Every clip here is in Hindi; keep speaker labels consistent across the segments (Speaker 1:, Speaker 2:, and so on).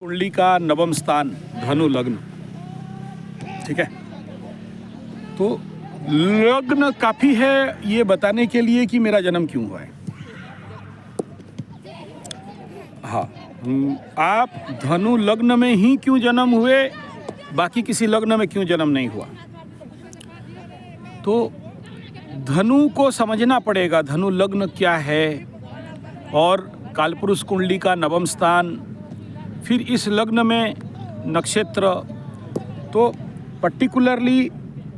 Speaker 1: कुंडली का नवम स्थान धनु लग्न। ठीक है, तो लग्न काफ़ी है ये बताने के लिए कि मेरा जन्म क्यों हुआ है। हाँ, आप धनु लग्न में ही क्यों जन्म हुए, बाकी किसी लग्न में क्यों जन्म नहीं हुआ। तो धनु को समझना पड़ेगा, धनु लग्न क्या है और कालपुरुष कुंडली का नवम स्थान, फिर इस लग्न में नक्षत्र। तो पर्टिकुलरली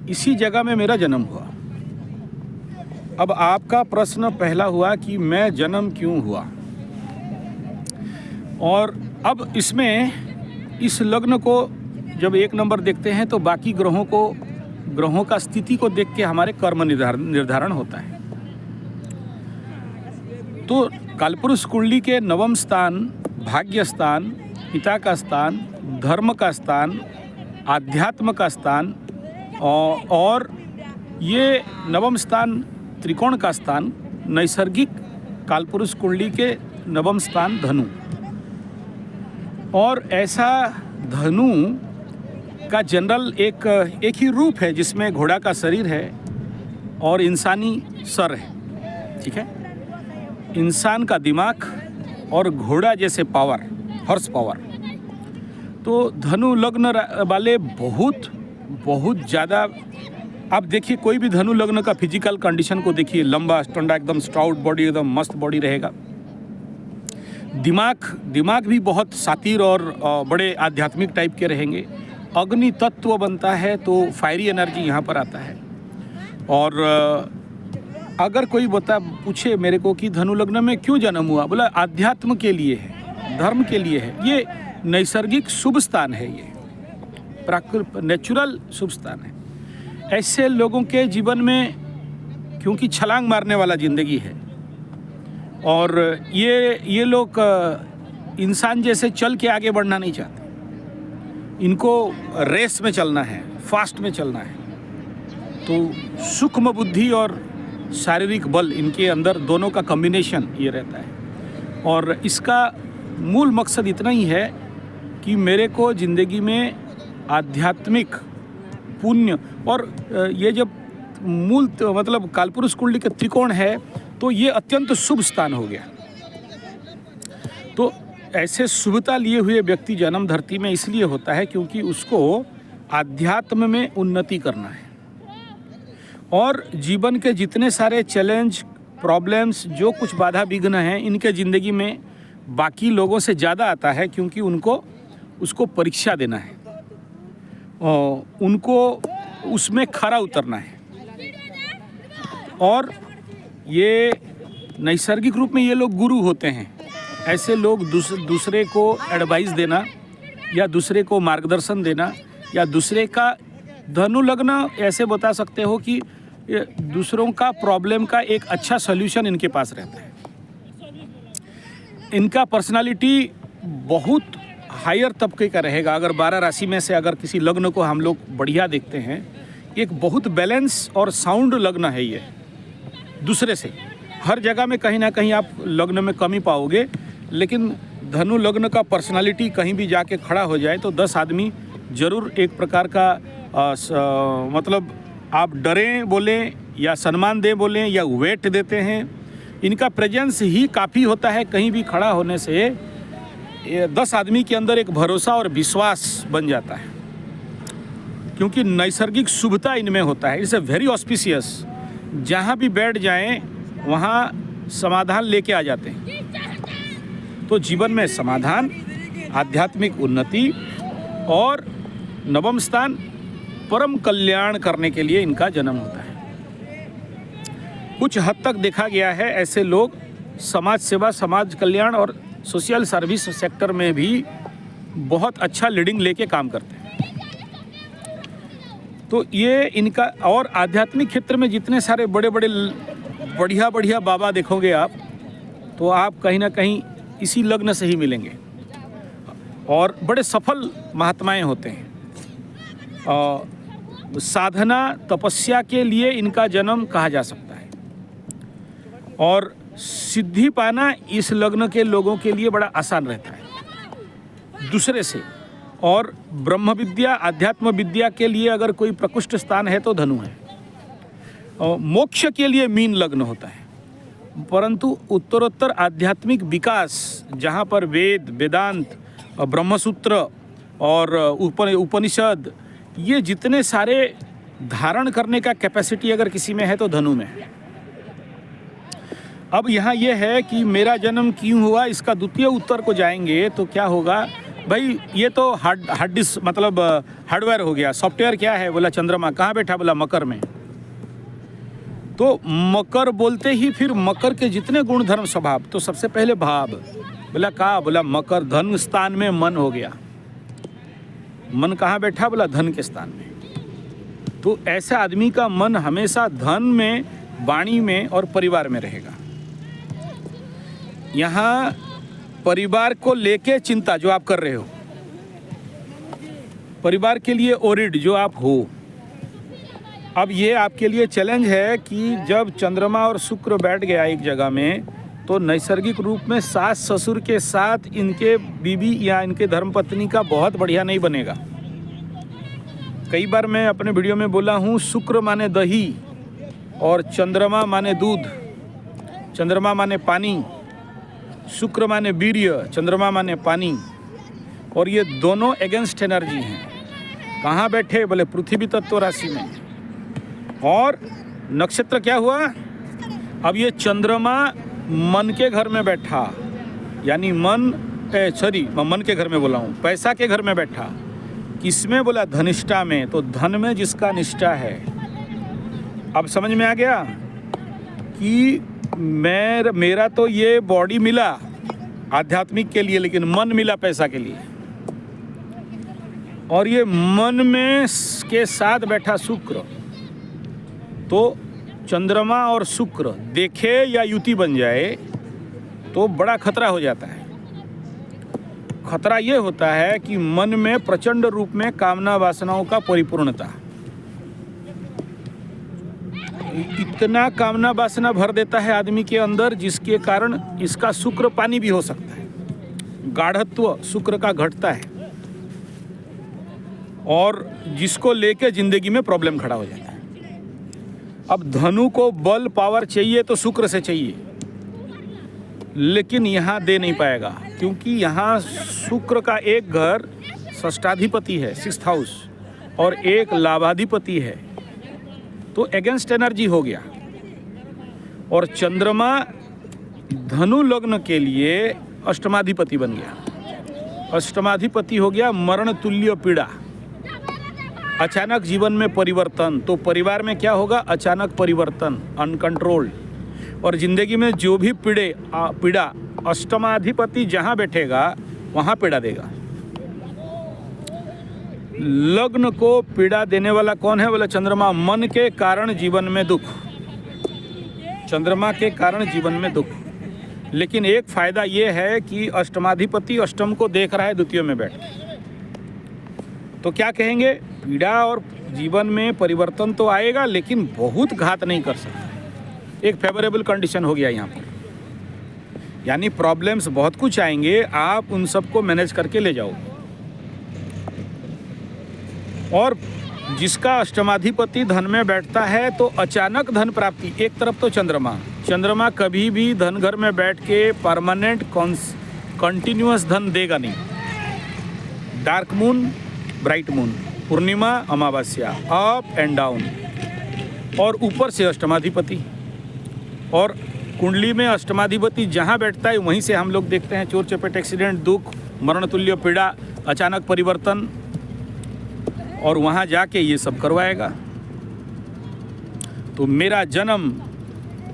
Speaker 1: इसी जगह में मेरा जन्म हुआ। अब आपका प्रश्न पहला हुआ कि मैं जन्म क्यों हुआ, और अब इसमें इस लग्न को जब एक नंबर देखते हैं तो बाकी ग्रहों का स्थिति को देख के हमारे कर्म निर्धारण होता है। तो कालपुरुष कुंडली के नवम स्थान भाग्य स्थान, पिता का स्थान, धर्म का स्थान, आध्यात्म का स्थान, और ये नवम स्थान त्रिकोण का स्थान, नैसर्गिक कालपुरुष कुंडली के नवम स्थान धनु। और ऐसा धनु का जनरल एक ही रूप है जिसमें घोड़ा का शरीर है और इंसानी सर है। ठीक है, इंसान का दिमाग और घोड़ा जैसे पावर, हॉर्स पावर। तो धनु लग्न वाले बहुत ज़्यादा, आप देखिए कोई भी धनु लग्न का फिजिकल कंडीशन को देखिए, लंबा स्टंडा, एकदम स्टाउट बॉडी, एकदम मस्त बॉडी रहेगा। दिमाग भी बहुत सातिर और बड़े आध्यात्मिक टाइप के रहेंगे। अग्नि तत्व बनता है तो फायरी एनर्जी यहाँ पर आता है। और अगर कोई पूछे मेरे को कि धनु लग्न में क्यों जन्म हुआ, बोला आध्यात्म के लिए है, धर्म के लिए है। ये नैसर्गिक शुभ स्थान है, ये नेचुरल शुभ स्थान है। ऐसे लोगों के जीवन में, क्योंकि छलांग मारने वाला ज़िंदगी है, और ये लोग इंसान जैसे चल के आगे बढ़ना नहीं चाहते। इनको रेस में चलना है, फास्ट में चलना है। तो सूक्ष्म बुद्धि और शारीरिक बल, इनके अंदर दोनों का कॉम्बिनेशन ये रहता है। और इसका मूल मकसद इतना ही है कि मेरे को ज़िंदगी में आध्यात्मिक पुण्य, और ये जब मूल मतलब कालपुरुष कुंडली के त्रिकोण है तो ये अत्यंत शुभ स्थान हो गया। तो ऐसे शुभता लिए हुए व्यक्ति जन्म धरती में इसलिए होता है क्योंकि उसको आध्यात्म में उन्नति करना है। और जीवन के जितने सारे चैलेंज, प्रॉब्लम्स, जो कुछ बाधा विघ्न हैं, इनके ज़िंदगी में बाकी लोगों से ज़्यादा आता है, क्योंकि उसको परीक्षा देना है, उनको उसमें खरा उतरना है। और ये नैसर्गिक रूप में ये लोग गुरु होते हैं। ऐसे लोग दूसरे को एडवाइस देना, या दूसरे को मार्गदर्शन देना, या दूसरे का धनु लग्न ऐसे बता सकते हो कि दूसरों का प्रॉब्लम का एक अच्छा सॉल्यूशन इनके पास रहता है। इनका पर्सनालिटी बहुत हायर तबके का रहेगा। अगर 12 राशि में से अगर किसी लग्न को हम लोग बढ़िया देखते हैं, एक बहुत बैलेंस और साउंड लग्न है ये दूसरे से। हर जगह में कहीं ना कहीं आप लग्न में कमी पाओगे, लेकिन धनु लग्न का पर्सनालिटी कहीं भी जाके खड़ा हो जाए तो 10 आदमी ज़रूर एक प्रकार का मतलब आप डरें बोलें या सम्मान दें बोलें या वेट देते हैं। इनका प्रेजेंस ही काफ़ी होता है, कहीं भी खड़ा होने से 10 आदमी के अंदर एक भरोसा और विश्वास बन जाता है, क्योंकि नैसर्गिक शुभता इनमें होता है। It's a very auspicious. जहाँ भी बैठ जाएं वहाँ समाधान लेके आ जाते हैं। तो जीवन में समाधान, आध्यात्मिक उन्नति और नवम स्थान परम कल्याण करने के लिए इनका जन्म होता है। कुछ हद तक देखा गया है ऐसे लोग समाज सेवा, समाज कल्याण और सोशल सर्विस सेक्टर में भी बहुत अच्छा लीडिंग लेके काम करते हैं। तो ये इनका, और आध्यात्मिक क्षेत्र में जितने सारे बड़े बढ़िया बाबा देखोगे आप, तो आप कहीं ना कहीं इसी लग्न से ही मिलेंगे। और बड़े सफल महात्माएं होते हैं। साधना, तपस्या के लिए इनका जन्म कहा जा सकता है। और सिद्धि पाना इस लग्न के लोगों के लिए बड़ा आसान रहता है। दूसरे से। और ब्रह्म विद्या, आध्यात्म विद्या के लिए अगर कोई प्रकृष्ट स्थान है तो धनु है। और मोक्ष के लिए मीन लग्न होता है। परंतु उत्तरोत्तर आध्यात्मिक विकास, जहाँ पर वेद, वेदांत, ब्रह्मसूत्र और उपनिषद, ये जितने सारे धारण करने का कैपेसिटी अगर किसी में है तो धनु में है। अब यहाँ ये है कि मेरा जन्म क्यों हुआ, इसका द्वितीय उत्तर को जाएंगे तो क्या होगा भाई, ये तो हार्ड डिस्क मतलब हार्डवेयर हो गया। सॉफ्टवेयर क्या है, बोला चंद्रमा। कहाँ बैठा, बोला मकर में। तो मकर बोलते ही फिर मकर के जितने गुण धर्म स्वभाव, तो सबसे पहले भाव, बोला कहाँ, बोला मकर धन स्थान में मन हो गया। मन कहाँ बैठा, बोला धन के स्थान में। तो ऐसा आदमी का मन हमेशा धन में, वाणी में और परिवार में रहेगा। यहाँ परिवार को लेके चिंता जो आप कर रहे हो, परिवार के लिए ओरिड जो आप हो, अब ये आपके लिए चैलेंज है कि जब चंद्रमा और शुक्र बैठ गया एक जगह में, तो नैसर्गिक रूप में सास ससुर के साथ इनके बीवी या इनके धर्मपत्नी का बहुत बढ़िया नहीं बनेगा। कई बार मैं अपने वीडियो में बोला हूँ, शुक्र माने दही और चंद्रमा माने दूध, चंद्रमा माने पानी, शुक्र माने वीर्य, चंद्रमा माने पानी, और ये दोनों एगेंस्ट एनर्जी हैं। कहाँ बैठे, बोले पृथ्वी तत्व राशि में। और नक्षत्र क्या हुआ, अब ये चंद्रमा मन के घर में बैठा, यानी मन के घर में बोला हूँ, पैसा के घर में बैठा। किसमें, बोला धनिष्ठा में। तो धन में जिसका निष्ठा है। अब समझ में आ गया कि मेरा तो ये बॉडी मिला आध्यात्मिक के लिए, लेकिन मन मिला पैसा के लिए। और ये मन में के साथ बैठा शुक्र, तो चंद्रमा और शुक्र देखे या युति बन जाए तो बड़ा खतरा हो जाता है। खतरा ये होता है कि मन में प्रचंड रूप में कामना वासनाओं का परिपूर्णता, इतना कामना वासना भर देता है आदमी के अंदर, जिसके कारण इसका शुक्र पानी भी हो सकता है। गाढ़त्व शुक्र का घटता है और जिसको लेके जिंदगी में प्रॉब्लम खड़ा हो जाता है। अब धनु को बल पावर चाहिए तो शुक्र से चाहिए, लेकिन यहाँ दे नहीं पाएगा, क्योंकि यहाँ शुक्र का एक घर षष्ठाधिपति है, 6th हाउस, और एक लाभाधिपति है, तो एगेंस्ट एनर्जी हो गया। और चंद्रमा धनु लग्न के लिए अष्टमाधिपति बन गया। अष्टमाधिपति हो गया मरण तुल्य पीड़ा, अचानक जीवन में परिवर्तन। तो परिवार में क्या होगा, अचानक परिवर्तन, अनकंट्रोल्ड। और जिंदगी में जो भी पीड़ा अष्टमाधिपति जहाँ बैठेगा वहाँ पीड़ा देगा। लग्न को पीड़ा देने वाला कौन है, बोला चंद्रमा। मन के कारण जीवन में दुख, चंद्रमा के कारण जीवन में दुख। लेकिन एक फायदा ये है कि अष्टमाधिपति अष्टम को देख रहा है द्वितीय में बैठ के, तो क्या कहेंगे, पीड़ा और जीवन में परिवर्तन तो आएगा, लेकिन बहुत घात नहीं कर सकता। एक फेवरेबल कंडीशन हो गया यहाँ पर, यानी प्रॉब्लम्स बहुत कुछ आएंगे, आप उन सबको मैनेज करके ले जाओ। और जिसका अष्टमाधिपति धन में बैठता है तो अचानक धन प्राप्ति। एक तरफ तो चंद्रमा कभी भी धन घर में बैठ के परमानेंट कंटिन्यूअस धन देगा नहीं। Dark moon, bright moon, Purnima, Amavasya, up and down, और ऊपर से अष्टमाधिपति। और कुंडली में अष्टमाधिपति जहाँ बैठता है वहीं से हम लोग देखते हैं चोर चपेट, एक्सीडेंट, दुख, मरण तुल्य पीड़ा, अचानक परिवर्तन, और वहाँ जाके ये सब करवाएगा। तो मेरा जन्म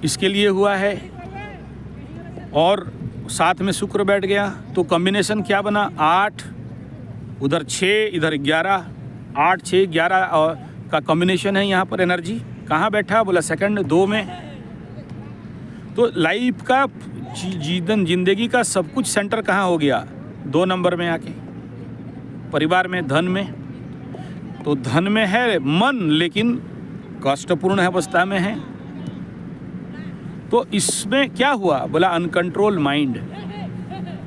Speaker 1: इसके लिए हुआ है, और साथ में शुक्र बैठ गया, तो कॉम्बिनेशन क्या बना, 8, उधर 6, इधर 11, 8, 6, 11 का कॉम्बिनेशन है यहाँ पर एनर्जी। कहाँ बैठा, बोला सेकंड 2 में। तो लाइफ का जिंदगी का सब कुछ सेंटर कहाँ हो गया, 2 नंबर में आके, परिवार में, धन में। तो धन में है मन, लेकिन कष्टपूर्ण अवस्था में है। तो इसमें क्या हुआ, बोला अनकंट्रोल माइंड।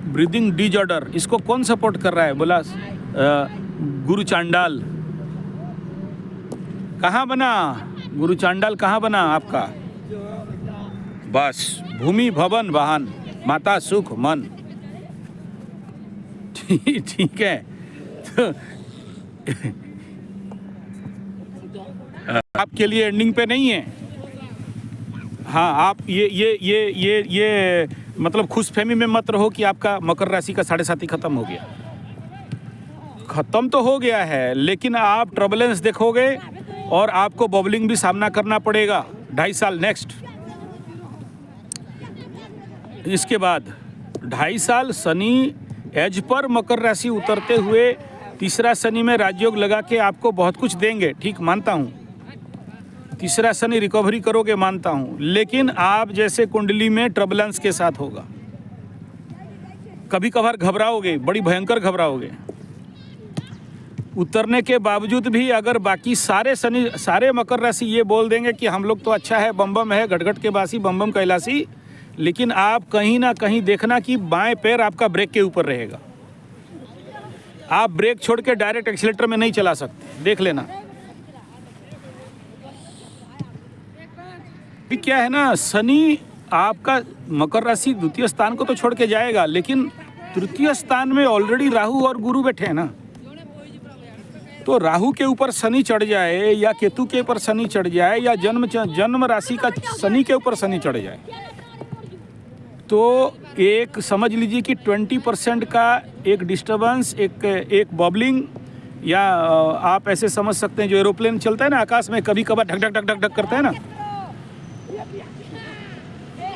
Speaker 1: ब्रीदिंग डिजॉर्डर, इसको कौन सपोर्ट कर रहा है? बोला गुरु चांडाल। कहाँ बना गुरु चांडाल, कहाँ बना आपका? बस भूमि भवन वाहन, माता सुख मन। ठीक है। तो आपके लिए एंडिंग पे नहीं है। हाँ, आप ये मतलब खुशफहमी में मत रहो कि आपका मकर राशि का 7.5 खत्म हो गया। खत्म तो हो गया है, लेकिन आप ट्रबलेंस देखोगे और आपको बबलिंग भी सामना करना पड़ेगा 2.5 साल नेक्स्ट। इसके बाद 2.5 साल शनि एज पर मकर राशि उतरते हुए तीसरा शनि में राजयोग लगा के आपको बहुत कुछ देंगे, ठीक मानता हूँ। तीसरा शनि रिकवरी करोगे मानता हूँ, लेकिन आप जैसे कुंडली में ट्रबलेंस के साथ होगा। कभी कभार घबराओगे, बड़ी भयंकर घबराओगे। उतरने के बावजूद भी अगर बाकी सारे मकर राशि ये बोल देंगे कि हम लोग तो अच्छा है, बम बम है, घटघट के बासी, बम बम कैलासी, लेकिन आप कहीं ना कहीं देखना कि बाएं पैर आपका ब्रेक के ऊपर रहेगा। आप ब्रेक छोड़ के डायरेक्ट एक्सीलेटर में नहीं चला सकते, देख लेना। क्या है ना, शनि आपका मकर राशि द्वितीय स्थान को तो छोड़ के जाएगा, लेकिन तृतीय स्थान में ऑलरेडी राहु और गुरु बैठे हैं ना। तो राहु के ऊपर शनि चढ़ जाए या केतु के ऊपर शनि चढ़ जाए या जन्म राशि का शनि के ऊपर शनि चढ़ जाए, तो एक समझ लीजिए कि 20% का एक डिस्टर्बेंस, एक बबलिंग, या आप ऐसे समझ सकते हैं जो एरोप्लेन चलता है ना आकाश में, कभी कभार ढक ढक ढक ढक ढक करता है ना,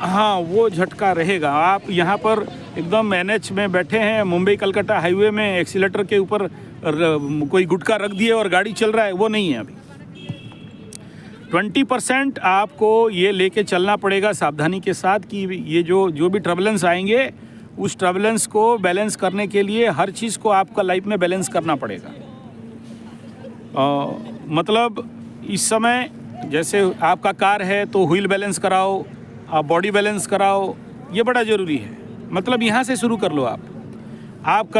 Speaker 1: हाँ वो झटका रहेगा। आप यहाँ पर एकदम NH में बैठे हैं, मुंबई कलकत्ता हाईवे में, एक्सीलेटर के ऊपर कोई गुटखा रख दिए और गाड़ी चल रहा है, वो नहीं है अभी। 20% आपको ये लेके चलना पड़ेगा सावधानी के साथ कि ये जो भी ट्रबलेंस आएंगे, उस ट्रबलेंस को बैलेंस करने के लिए हर चीज़ को आपका लाइफ में बैलेंस करना पड़ेगा। मतलब इस समय जैसे आपका कार है तो व्हील बैलेंस कराओ, आप बॉडी बैलेंस कराओ, ये बड़ा ज़रूरी है। मतलब यहाँ से शुरू कर लो। आप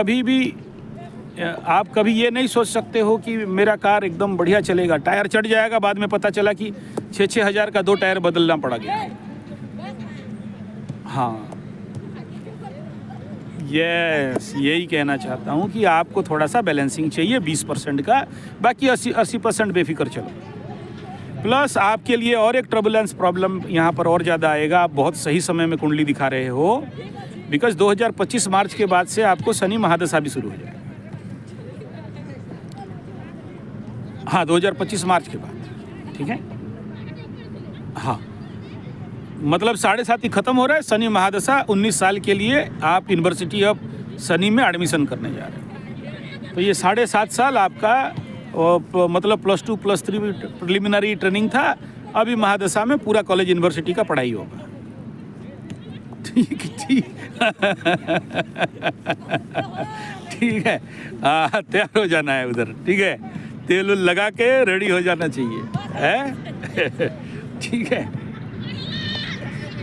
Speaker 1: कभी ये नहीं सोच सकते हो कि मेरा कार एकदम बढ़िया चलेगा, टायर चढ़ जाएगा, बाद में पता चला कि 6-6 हज़ार का 2 टायर बदलना पड़ा गया। हाँ, यही कहना चाहता हूँ कि आपको थोड़ा सा बैलेंसिंग चाहिए 20% का, बाकी 80% बेफिक्र चलो। प्लस आपके लिए और एक ट्रबुलेंस प्रॉब्लम यहाँ पर और ज़्यादा आएगा। आप बहुत सही समय में कुंडली दिखा रहे हो, बिकॉज 2025 मार्च के बाद से आपको शनि महादशा भी शुरू हो जाएगा। हाँ, 2025 मार्च के बाद, ठीक है। हाँ, मतलब 7.5 खत्म हो रहा है, शनि महादशा 19 साल के लिए आप यूनिवर्सिटी ऑफ शनि में एडमिशन करने जा रहे हैं। तो ये 7.5 साल आपका मतलब +2 +3 प्रिलिमिनरी ट्रेनिंग था, अभी महादशा में पूरा कॉलेज यूनिवर्सिटी का पढ़ाई होगा। ठीक है, तैयार हो जाना है उधर, ठीक है, तेल लगा के रेडी हो जाना चाहिए, है। ठीक है,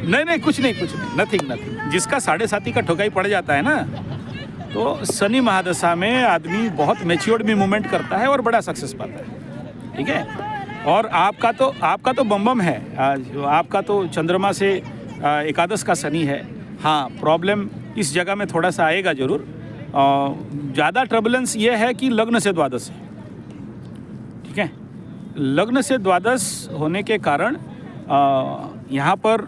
Speaker 1: नहीं कुछ नहीं, नथिंग। जिसका 7.5 का ठोकाई पड़ जाता है ना, तो शनि महादशा में आदमी बहुत मैच्योर्ड भी मूवमेंट करता है और बड़ा सक्सेस पाता है, ठीक है। और आपका तो बम है, आपका तो चंद्रमा से एकादश का शनि है। हाँ, प्रॉब्लम इस जगह में थोड़ा सा आएगा ज़रूर। ज़्यादा ट्रबुलेंस ये है कि लग्न से द्वादश है, ठीक है। लग्न से द्वादश होने के कारण यहाँ पर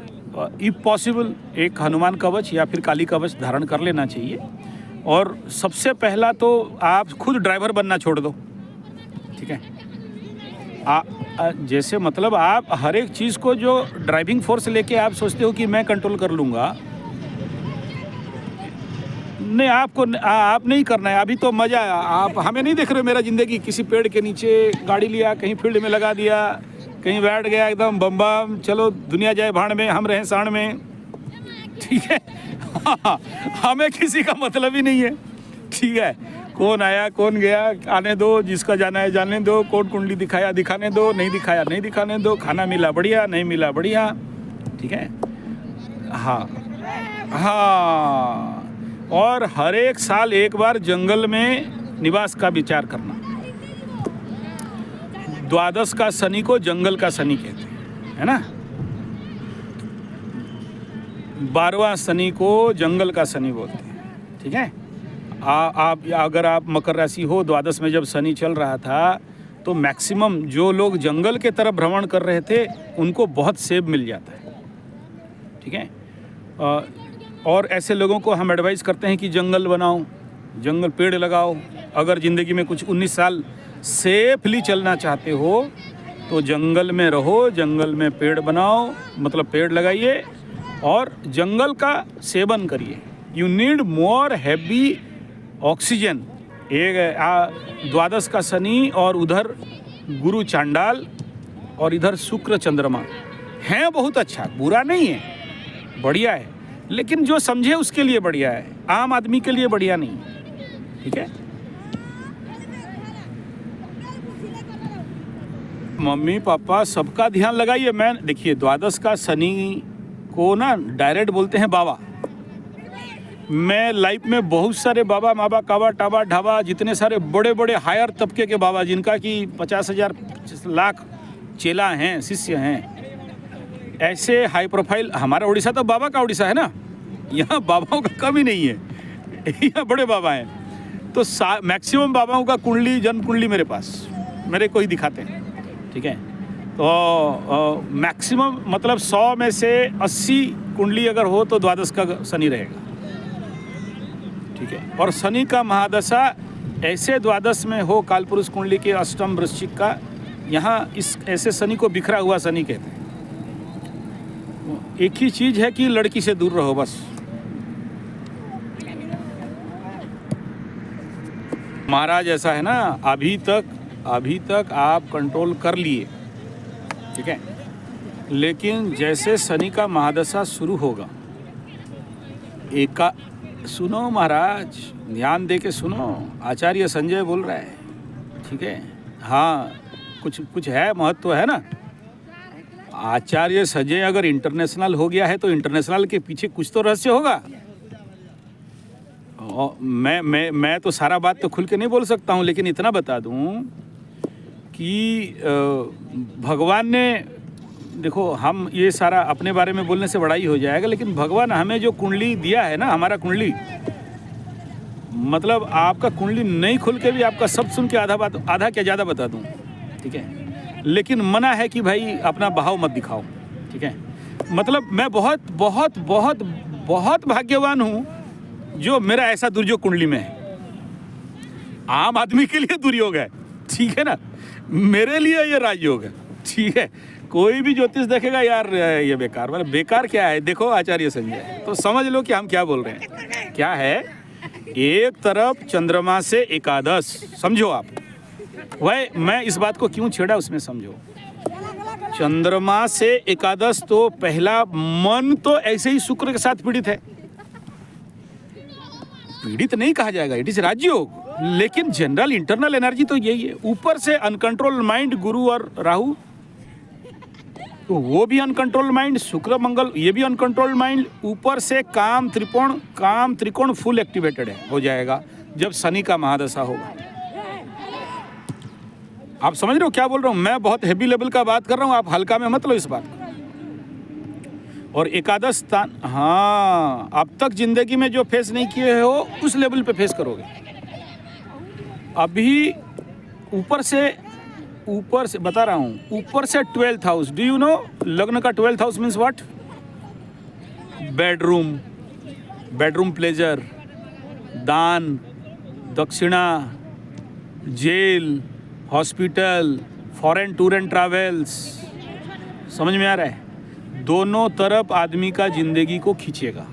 Speaker 1: इफ़ पॉसिबल एक हनुमान कवच या फिर काली कवच धारण कर लेना चाहिए। और सबसे पहला तो आप खुद ड्राइवर बनना छोड़ दो, ठीक है। जैसे मतलब आप हर एक चीज़ को जो ड्राइविंग फोर्स लेके आप सोचते हो कि मैं कंट्रोल कर लूँगा, नहीं, आप नहीं करना है। अभी तो मज़ा, आप हमें नहीं देख रहे हो, मेरा ज़िंदगी किसी पेड़ के नीचे गाड़ी लिया, कहीं फील्ड में लगा दिया, कहीं बैठ गया एकदम बम बम, चलो दुनिया जाए भाड़ में, हम रहें साण में, ठीक है। हाँ, हमें किसी का मतलब ही नहीं है, ठीक है। कौन आया कौन गया आने दो, जिसका जाना है जाने दो, कौन कुंडली दिखाया दिखाने दो, नहीं दिखाया नहीं दिखाने दो, खाना मिला बढ़िया नहीं मिला बढ़िया, ठीक है। हाँ, और हर एक साल एक बार जंगल में निवास का विचार करना। द्वादश का शनि को जंगल का शनि कहते हैं, है ना। 12वां शनि को जंगल का शनि बोलते हैं, ठीक है। आप अगर आप मकर राशि हो, द्वादश में जब शनि चल रहा था तो मैक्सिमम जो लोग जंगल के तरफ भ्रमण कर रहे थे उनको बहुत सेब मिल जाता है, ठीक है। और ऐसे लोगों को हम एडवाइस करते हैं कि जंगल बनाओ, जंगल पेड़ लगाओ। अगर ज़िंदगी में कुछ 19 साल सेफली चलना चाहते हो तो जंगल में रहो, जंगल में पेड़ बनाओ, मतलब पेड़ लगाइए और जंगल का सेवन करिए। You need more heavy oxygen. एक द्वादश का शनि और उधर गुरु चांडाल और इधर शुक्र चंद्रमा हैं, बहुत अच्छा, बुरा नहीं है, बढ़िया है, लेकिन जो समझे उसके लिए बढ़िया है, आम आदमी के लिए बढ़िया नहीं, ठीक है। मम्मी पापा सबका ध्यान लगाइए। मैं देखिए, द्वादश का शनि को ना डायरेक्ट बोलते हैं बाबा। मैं लाइफ में बहुत सारे बाबा, माबा, काबा, टाबा, ढाबा, जितने सारे बड़े बड़े हायर तबके के बाबा जिनका कि 50,000 लाख चेला हैं, शिष्य हैं, ऐसे हाई प्रोफाइल। हमारा उड़ीसा तो बाबा का उड़ीसा है ना, यहाँ बाबाओं का कमी नहीं है, यहाँ बड़े बाबा हैं। तो मैक्सिमम बाबाओं का कुंडली, जन्म कुंडली मेरे पास, मेरे को ही दिखाते हैं, ठीक है। तो मैक्सिमम मतलब 100 में से 80 कुंडली अगर हो तो द्वादश का शनि रहेगा, ठीक है। और शनि का महादशा ऐसे द्वादश में हो, कालपुरुष कुंडली के अष्टम वृश्चिक का, यहाँ इस ऐसे शनि को बिखरा हुआ शनि कहते हैं। एक ही चीज़ है कि लड़की से दूर रहो बस। महाराज ऐसा है ना, अभी तक आप कंट्रोल कर लिए, ठीक है, लेकिन जैसे शनि का महादशा शुरू होगा, सुनो महाराज, ध्यान दे के सुनो, आचार्य संजय बोल रहा है, ठीक है। हाँ, कुछ है, महत्व है ना। आचार्य संजय अगर इंटरनेशनल हो गया है तो इंटरनेशनल के पीछे कुछ तो रहस्य होगा। मैं तो सारा बात तो खुल के नहीं बोल सकता हूँ, लेकिन इतना बता दूँ कि भगवान ने, देखो, हम ये सारा अपने बारे में बोलने से बड़ा ही हो जाएगा, लेकिन भगवान हमें जो कुंडली दिया है ना, हमारा कुंडली, मतलब आपका कुंडली नहीं खुल के भी आपका सब सुन के आधा क्या ज़्यादा बता दूँ, ठीक है। लेकिन मना है कि भाई अपना बहाव मत दिखाओ, ठीक है। मतलब मैं बहुत बहुत बहुत बहुत भाग्यवान हूँ जो मेरा ऐसा दुर्योग कुंडली में है। आम आदमी के लिए दुर्योग है, ठीक है ना, मेरे लिए ये राजयोग है, ठीक है। कोई भी ज्योतिष देखेगा यार ये बेकार, मतलब बेकार क्या है, देखो आचार्य संजय, तो समझ लो कि हम क्या बोल रहे हैं। क्या है, एक तरफ चंद्रमा से एकादश, समझो आप, वह मैं इस बात को क्यों छेड़ा उसमें समझो। चंद्रमा से एकादश तो पहला मन तो ऐसे ही शुक्र के साथ पीड़ित है, पीड़ित नहीं कहा जाएगा, इट इज राजयोग, लेकिन जनरल इंटरनल एनर्जी तो यही है। ऊपर से अनकंट्रोल माइंड गुरु और राहु, तो वो भी अनकंट्रोल माइंड, शुक्र मंगल ये भी अनकंट्रोल माइंड, ऊपर से काम त्रिकोण फुल एक्टिवेटेड हो जाएगा जब शनि का महादशा होगा। आप समझ रहे हो क्या बोल रहा हूँ मैं? बहुत हैवी लेवल का बात कर रहा हूँ, आप हल्का में मत लो इस बात को। और एकादश स्थान, हाँ, अब तक जिंदगी में जो फेस नहीं किए हो उस लेवल पे फेस करोगे। अभी ऊपर से बता रहा हूँ, ऊपर से 12th house, do you know लग्न का 12th house means what? Bedroom pleasure, दान, दक्षिणा, jail, hospital, foreign tour and travels, समझ में आ रहा है? दोनों तरफ आदमी का जिंदगी को खींचेगा।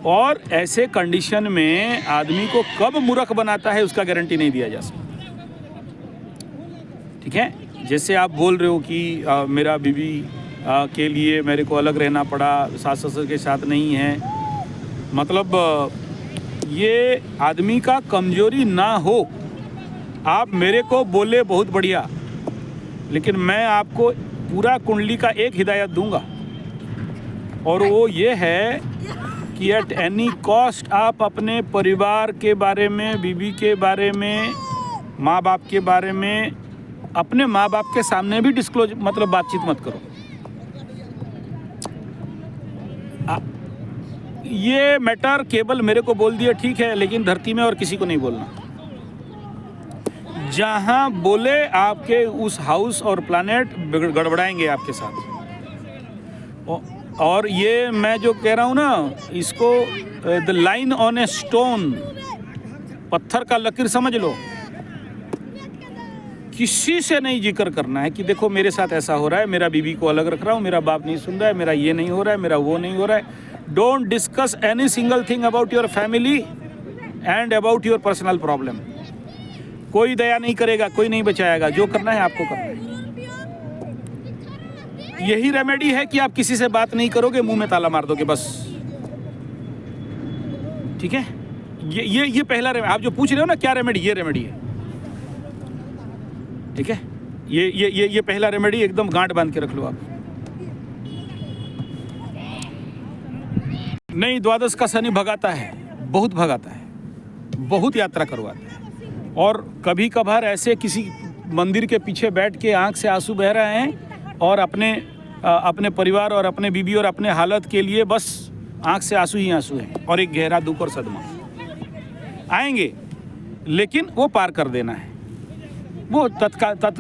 Speaker 1: और ऐसे कंडीशन में आदमी को कब मूर्ख बनाता है उसका गारंटी नहीं दिया जा सकता, ठीक है। जैसे आप बोल रहे हो कि मेरा बीवी के लिए मेरे को अलग रहना पड़ा, सास ससुर के साथ नहीं है, मतलब ये आदमी का कमजोरी ना हो। आप मेरे को बोले बहुत बढ़िया, लेकिन मैं आपको पूरा कुंडली का एक हिदायत दूंगा, और वो ये है कि एट एनी कॉस्ट आप अपने परिवार के बारे में, बीवी के बारे में, माँ बाप के बारे में, अपने माँ बाप के सामने भी डिस्क्लोज मतलब बातचीत मत करो। ये मैटर केवल मेरे को बोल दिया ठीक है, लेकिन धरती में और किसी को नहीं बोलना। जहाँ बोले आपके उस हाउस और प्लानेट गड़बड़ाएंगे आपके साथ। और ये मैं जो कह रहा हूँ ना, इसको the line on a stone, पत्थर का लकीर समझ लो। किसी से नहीं जिक्र करना है कि देखो मेरे साथ ऐसा हो रहा है, मेरा बीवी को अलग रख रहा हूँ, मेरा बाप नहीं सुन रहा है, मेरा ये नहीं हो रहा है, मेरा वो नहीं हो रहा है। Don't discuss any single thing about your family and about your personal problem. कोई दया नहीं करेगा, कोई नहीं बचाएगा। जो करना है आपको करना है। यही रेमेडी है कि आप किसी से बात नहीं करोगे, मुंह में ताला मार दोगे बस। ठीक है, ये पहला रेमेडी। आप जो पूछ रहे हो ना क्या रेमेडी, ये रेमेडी है। ठीक है, ये पहला रेमेडी, एकदम गांठ बांध के रख लो आप। नहीं, द्वादश का शनि भगाता है, बहुत भगाता है, बहुत यात्रा करवाता है। और कभी कभार ऐसे किसी मंदिर के पीछे बैठ के आंख से आंसू बह रहे हैं और अपने परिवार और अपने बीबी और अपने हालत के लिए बस आंख से आंसू ही आंसू हैं, और एक गहरा दुख और सदमा आएंगे, लेकिन वो पार कर देना है। वो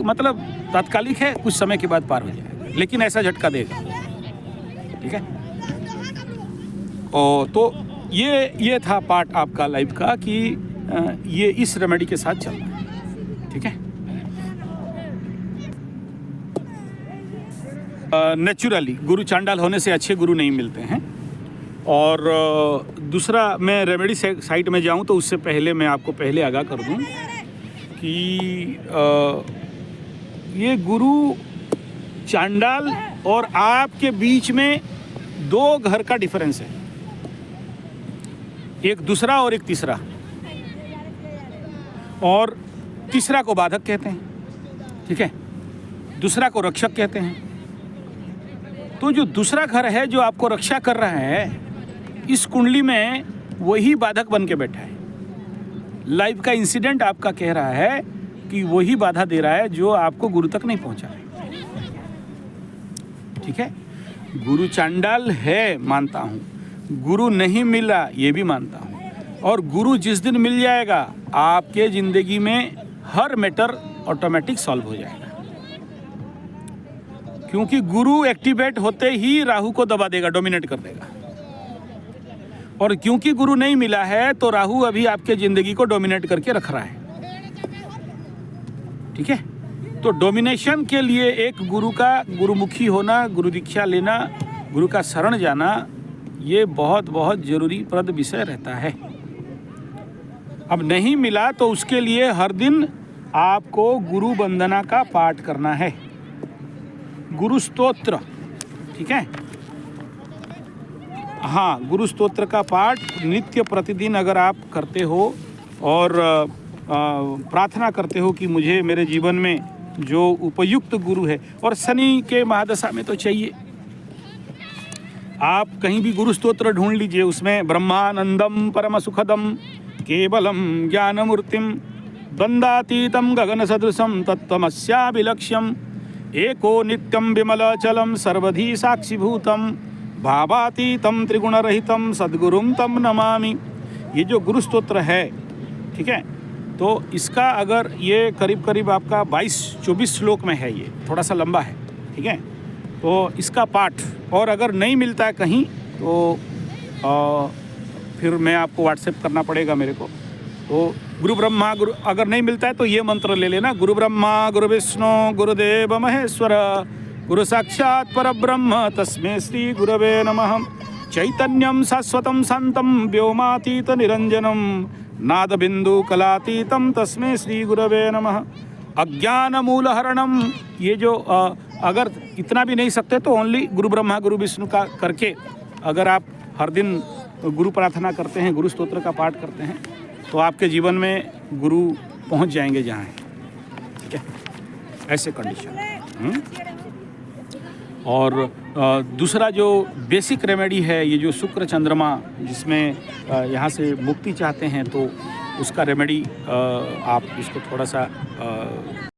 Speaker 1: मतलब तात्कालिक है, कुछ समय के बाद पार हो जाएगा, लेकिन ऐसा झटका देगा। ठीक है, और तो ये था पार्ट आपका लाइफ का कि ये इस रेमेडी के साथ चलना है। ठीक है, नेचुरली गुरु चांडाल होने से अच्छे गुरु नहीं मिलते हैं। और दूसरा, मैं रेमेडी साइट में जाऊं तो उससे पहले मैं आपको पहले आगाह कर दूं कि ये गुरु चांडाल और आपके बीच में 2 घर का डिफरेंस है, एक दूसरा और एक तीसरा। और तीसरा को बाधक कहते हैं, ठीक है, दूसरा को रक्षक कहते हैं। तो जो दूसरा घर है जो आपको रक्षा कर रहा है, इस कुंडली में वही बाधक बन के बैठा है। लाइफ का इंसिडेंट आपका कह रहा है कि वही बाधा दे रहा है जो आपको गुरु तक नहीं पहुंचा है। ठीक है, गुरु चांडाल है मानता हूँ, गुरु नहीं मिला ये भी मानता हूँ। और गुरु जिस दिन मिल जाएगा, आपके ज़िंदगी में हर मैटर ऑटोमेटिक सॉल्व हो जाएगा। क्योंकि गुरु एक्टिवेट होते ही राहु को दबा देगा, डोमिनेट कर देगा। और क्योंकि गुरु नहीं मिला है तो राहु अभी आपके ज़िंदगी को डोमिनेट करके रख रहा है। ठीक है, तो डोमिनेशन के लिए एक गुरु का गुरुमुखी होना, गुरु दीक्षा लेना, गुरु का शरण जाना, ये बहुत बहुत जरूरी प्रद विषय रहता है। अब नहीं मिला तो उसके लिए हर दिन आपको गुरु वंदना का पाठ करना है, गुरु स्तोत्र। ठीक है, हाँ, गुरु स्तोत्र का पाठ नित्य प्रतिदिन अगर आप करते हो और प्रार्थना करते हो कि मुझे मेरे जीवन में जो उपयुक्त गुरु है, और शनि के महादशा में तो चाहिए, आप कहीं भी गुरु स्तोत्र ढूंढ लीजिए, उसमें ब्रह्मानंदम परम सुखदम केवलम ज्ञानमूर्तिम द्वंद्वातीतम गगन सदृशम तत्त्वमस्याभिलक्ष्यम एको नित्यम विमलचलम सर्वधी साक्षीभूतम भावातीतम त्रिगुणरहितम सद्गुरुम तम नमामि। ये जो गुरु स्तोत्र है, ठीक है, तो इसका अगर ये करीब करीब आपका 22-24 श्लोक में है, ये थोड़ा सा लंबा है। ठीक है, तो इसका पाठ, और अगर नहीं मिलता है कहीं तो फिर मैं आपको व्हाट्सएप करना पड़ेगा मेरे को। तो गुरु ब्रह्मा गुरु, अगर नहीं मिलता है तो ये मंत्र ले लेना, गुरु ब्रह्मा गुरु विष्णु गुरुदेव महेश्वर गुरु साक्षात् परब्रह्म तस्मै श्री गुरवे नमः। चैतन्यं शाश्वतं शान्तं व्योमातीत निरंजनम नादबिंदु कलातीतम तस्मै श्री गुरवे नमः। अज्ञान मूलहरणम, ये जो अगर इतना भी नहीं सकते तो ओनली गुरु ब्रह्मा गुरु विष्णु का करके अगर आप हर दिन गुरु प्रार्थना करते हैं, गुरु स्तोत्र का पाठ करते हैं, तो आपके जीवन में गुरु पहुंच जाएंगे जहाँ हैं। ठीक है, ऐसे कंडीशन। और दूसरा जो बेसिक रेमेडी है, ये जो शुक्र चंद्रमा जिसमें यहाँ से मुक्ति चाहते हैं तो उसका रेमेडी आप इसको थोड़ा सा